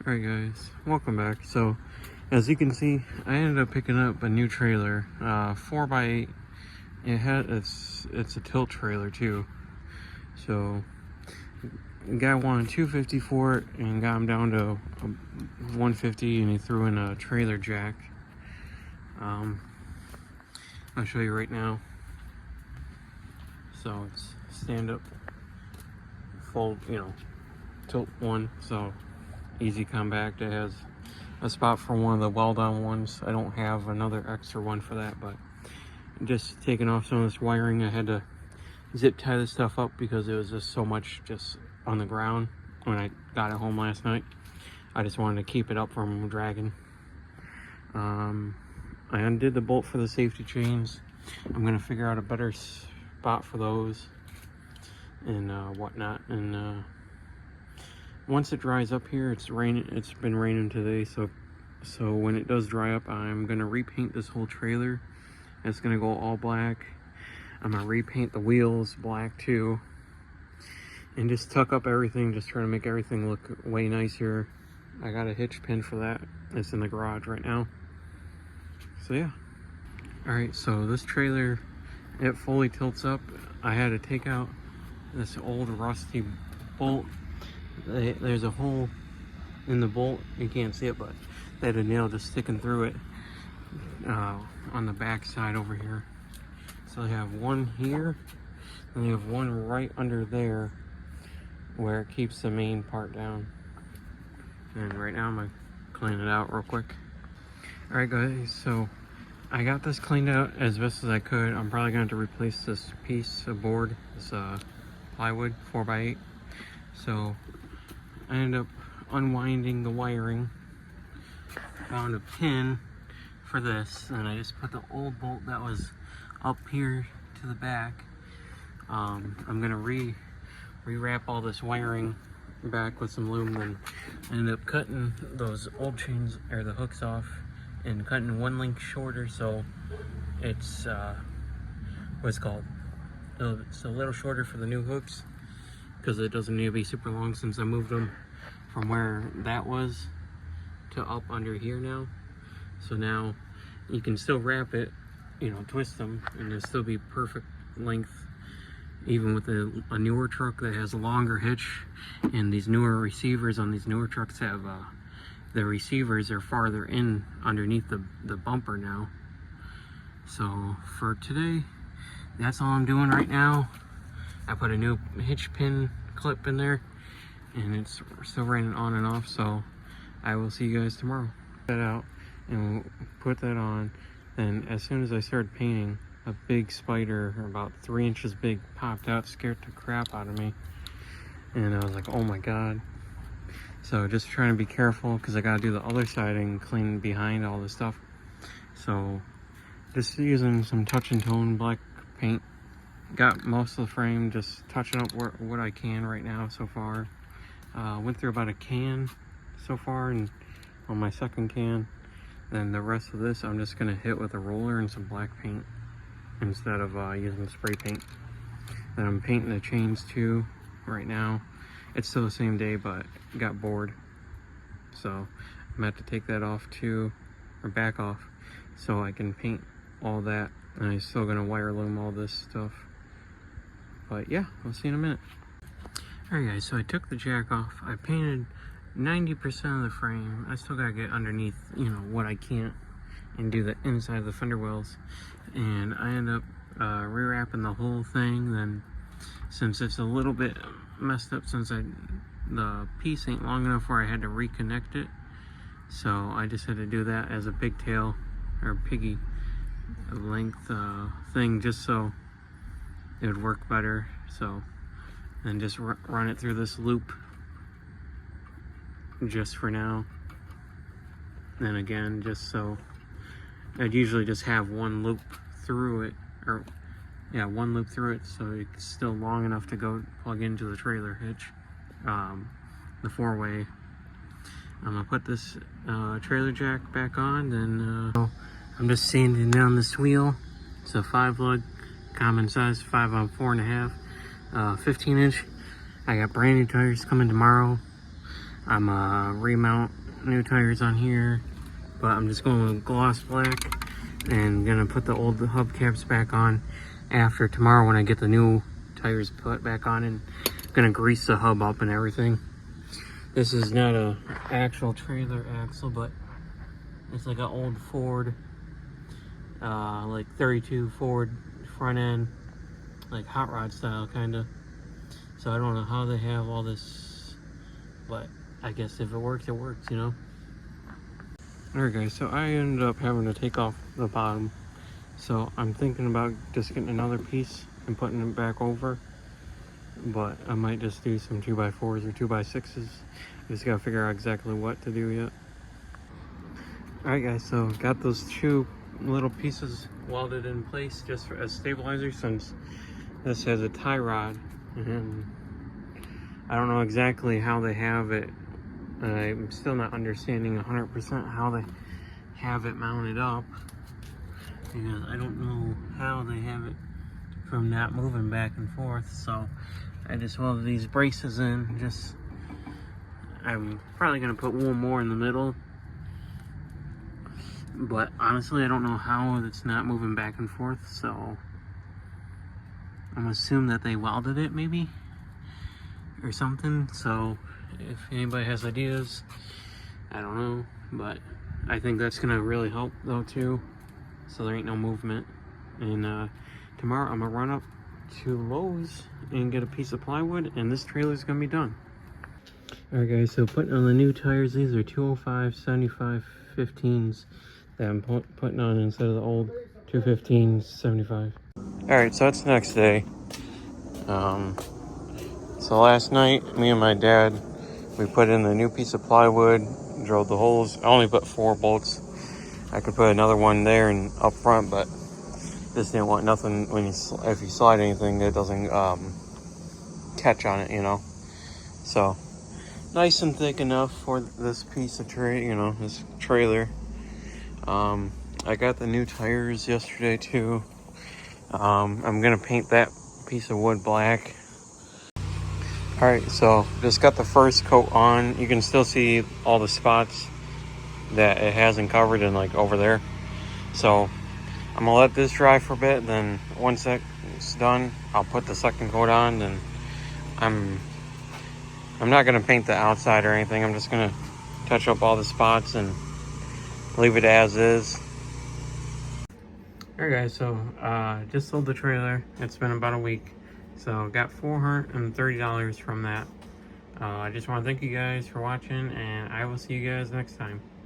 Alright guys, welcome back. So as you can see, I ended up picking up a new trailer, 4x8. It's a tilt trailer too. So guy wanted 250 for it and got him down to 150, and he threw in a trailer jack. I'll show you right now. So it's stand up, fold, tilt one, so easy compact. It has a spot for one of the weld-on ones. I don't have another extra one for that, but just taking off some of this wiring, I had to zip tie this stuff up because it was just so much just on the ground when I got it home last night. I just wanted to keep it up from dragging. I undid the bolt for the safety chains. I'm gonna figure out a better spot for those and whatnot. And once it dries up here, it's raining. It's been raining today, so when it does dry up, I'm gonna repaint this whole trailer. It's gonna go all black. I'm gonna repaint the wheels black too, and just tuck up everything, just trying to make everything look way nicer. I got a hitch pin for that. It's in the garage right now. So yeah. Alright, so this trailer, it fully tilts up. I had to take out this old rusty bolt. There's a hole in the bolt. You can't see it, but they had a nail just sticking through it on the back side over here. So they have one here, and they have one right under there where it keeps the main part down. And right now I'm gonna clean it out real quick. Alright guys, so I got this cleaned out as best as I could. I'm probably going to replace this piece of board, this plywood 4x8. So I ended up unwinding the wiring, found a pin for this, and I just put the old bolt that was up here to the back. I'm gonna rewrap all this wiring back with some aluminum. I ended up cutting those old chains, or the hooks, off and cutting one link shorter, so it's what's called, it's a little shorter for the new hooks, because it doesn't need to be super long since I moved them from where that was to up under here now. So now you can still wrap it, twist them, and it'll still be perfect length, even with a newer truck that has a longer hitch. And these newer receivers on these newer trucks have the receivers are farther in underneath the bumper now. So for today, that's all I'm doing right now. I put a new hitch pin clip in there, and it's still running on and off. So I will see you guys tomorrow. Put that out and we'll put that on. Then as soon as I started painting, a big spider about 3 inches big popped out, scared the crap out of me, and I was like, oh my god. So just trying to be careful, because I gotta do the other side and clean behind all this stuff. So just using some touch and tone black paint. Got most of the frame, just touching up what I can right now so far. Went through about a can so far, and on my second can. Then the rest of this I'm just gonna hit with a roller and some black paint instead of using spray paint. Then I'm painting the chains too right now. It's still the same day, but got bored, so I'm gonna have to take that off too, or back off, so I can paint all that. And I'm still gonna wire loom all this stuff. But yeah, I'll see you in a minute. Alright guys, so I took the jack off. I painted 90% of the frame. I still gotta get underneath, what I can't, and do the inside of the fender wells. And I end up rewrapping the whole thing. Then, since it's a little bit messed up, since the piece ain't long enough where I had to reconnect it, so I just had to do that as a pigtail or piggy length thing, just so it would work better. So then just run it through this loop just for now. Then again, just so I'd usually just have one loop through it, or yeah, one loop through it, so it's still long enough to go plug into the trailer hitch, the 4-way. I'm gonna put this trailer jack back on. Then I'm just sanding down this wheel. It's a 5 lug, common size, 5 on 4.5, 15 inch. I got brand new tires coming tomorrow. I'm remount new tires on here, but I'm just going with gloss black and gonna put the old hubcaps back on after tomorrow when I get the new tires put back on, and gonna grease the hub up and everything. This is not a actual trailer axle, but it's like an old Ford, like 32 Ford front end, like hot rod style kinda. So I don't know how they have all this, but I guess if it works, it works, you know? Alright guys, so I ended up having to take off the bottom. So I'm thinking about just getting another piece and putting it back over. But I might just do some 2x4s or 2x6s. I just gotta figure out exactly what to do yet. Alright guys, so got those two little pieces welded in place just as stabilizers, since this has a tie rod. And I don't know exactly how they have it. I'm still not understanding 100% how they have it mounted up, because I don't know how they have it from not moving back and forth. So I just welded these braces in. I'm probably gonna put one more in the middle, but honestly I don't know how it's not moving back and forth, so I'm gonna assume that they welded it maybe or something. So if anybody has ideas, I don't know, but I think that's gonna really help though too, so there ain't no movement. And tomorrow I'm gonna run up to Lowe's and get a piece of plywood, and this trailer's gonna be done. Alright guys, so putting on the new tires. These are 205 75 15s that I'm putting on instead of the old 215 75. Alright, so it's the next day. So last night, me and my dad, we put in the new piece of plywood, drilled the holes. I only put 4 bolts. I could put another one there and up front, but just didn't want nothing when if you slide anything, it doesn't catch on it, you know. So nice and thick enough for this piece of this trailer. I got the new tires yesterday too. I'm gonna paint that piece of wood black. Alright, so just got the first coat on. You can still see all the spots that it hasn't covered in, like over there. So I'm gonna let this dry for a bit, then once that's done, I'll put the second coat on. Then I'm not gonna paint the outside or anything. I'm just gonna touch up all the spots and leave it as is. Alright guys, so just sold the trailer. It's been about a week, so got $430 from that. I just want to thank you guys for watching, and I will see you guys next time.